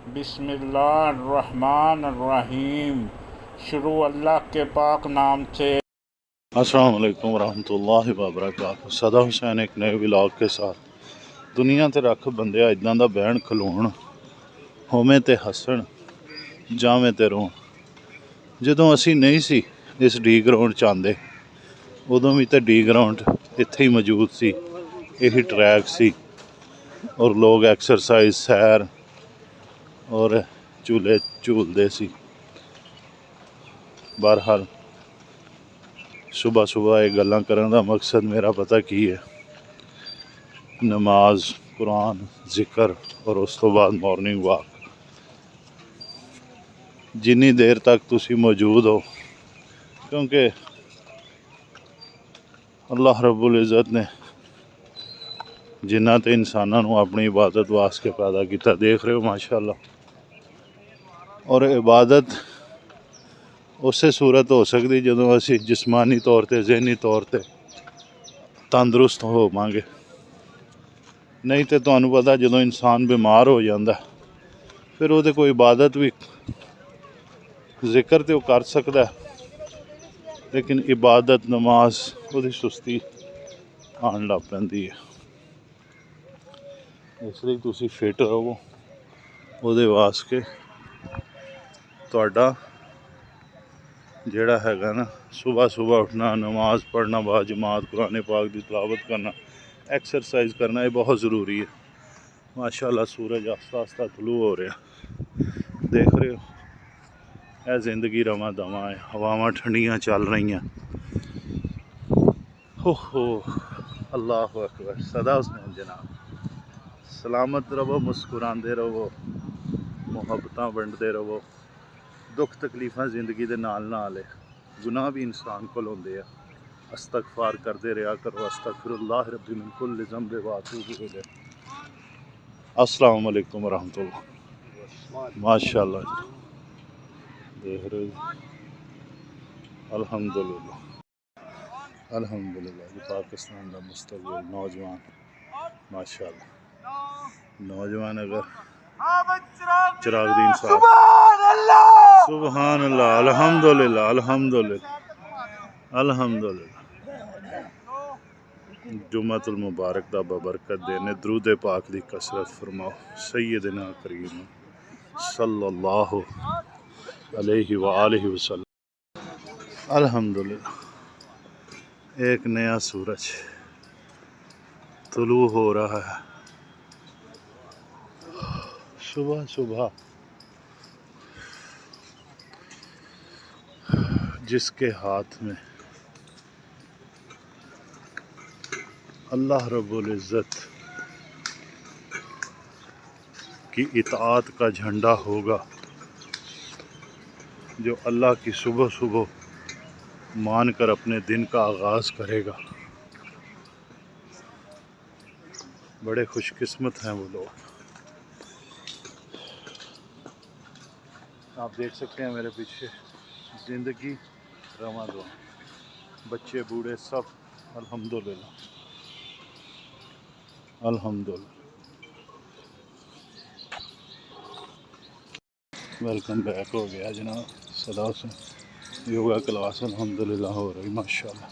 बिस्मिल्लाहिर्रहमानिर्रहीम। शुरू अल्लाह के पाक नाम से। अस्सलाम वालेकुम रहमतुल्लाहि व बरकातहू। सदा हुसैन एक नए व्लॉग के साथ। दुनिया ते रख बंदिया इदां दा बहन खलोण, होवें ते हसन जावें ते रोण। जदों असी नहीं सी इस डी ग्राउंड च आंदे, उदों भी तो डी ग्राउंड इत्थे ही मौजूद सी, यही ट्रैक सी और लोग एक्सरसाइज सैर और झूले झूलते सी। बहरहाल सुबह सुबह ये गल्लां करन दा मकसद मेरा पता की है, नमाज कुरान जिक्र और उस तो बाद मॉर्निंग वॉक। जिन्नी देर तक तुसी मौजूद हो, क्योंकि अल्लाह रब्बुल इज़्ज़त ने जिन्ना ते इंसानां नूं अपनी इबादत वास्ते पैदा किया, देख रहे हो माशाअल्लाह। और इबादत उस सूरत हो सकती जदों असी जिस्मानी तौर पर जहनी तौर पर तंदुरुस्त होवांगे। नहीं तो तुहानूं पता जदों इंसान बीमार हो जाता फिर वो कोई इबादत भी जिक्र तो कर सकता है, लेकिन इबादत नमाज वो सुस्ती आन लग पैंदी है। इसलिए तुसी फिट रहो, वो वास्ते तुहाडा जिहड़ा हैगा ना सुबह सुबह उठना, नमाज पढ़ना, बाजमात कुरान पाक की तिलावत करना, एक्सरसाइज करना, ये बहुत ज़रूरी है। माशाअल्लाह सूरज आस्ता आस्ता तुलू हो रहा, देख रहे हो। यह जिंदगी रवा दवा है, हवावां ठंडियां चल रही। हो अल्लाह अकबर। सदा हुसैन जनाब सलामत रहो, मुस्कुराते रहो, मुहब्बत वंडते रहो। दुख तकलीफ़ां जिंदगी के नाल नाल है, गुनाह भी इंसान को होंदे आ। अस्तगफार करते रहा करो, अस्तगफिरुल्लाह रब्बी मिन कुल्लि ज़ंब व अतूबु इलैह। अस्सलाम वालेकुम रहमतुल्लाह। माशाअल्लाह देख रहे हो। अल्हम्दुलिल्लाह अल्हम्दुलिल्लाह। पाकिस्तान का मुस्तकबिल नौजवान माशाअल्लाह, नौजवान अगर चिरागदीन साहब सुबहान अल्लाह अल्हम्दुलिल्लाह अल्हम्दुलिल्लाह अल्हम्दुलिल्लाह। जुम्मतुल मुबारक दा बबरकत देने दरूद पाक दी कसरत फरमाओ। सैयदना करीम सल्लल्लाहु अलैहि व आलिहि वसल्लम। अल्हम्दुलिल्लाह। एक नया सूरज तुलू हो रहा है सुबह सुबह। जिसके हाथ में अल्लाह रब्बुल इज़्ज़त की इताअत का झंडा होगा, जो अल्लाह की सुबह सुबह मान कर अपने दिन का आगाज़ करेगा, बड़े खुशकिस्मत हैं वो लोग। आप देख सकते हैं मेरे पीछे ज़िंदगी रवां दवा, बच्चे बूढ़े सब अल्हम्दुलिल्लाह अल्हम्दुलिल्लाह। वेलकम बैक हो गया जनाब। सदा से योगा क्लास अल्हम्दुलिल्लाह हो रही माशाअल्लाह।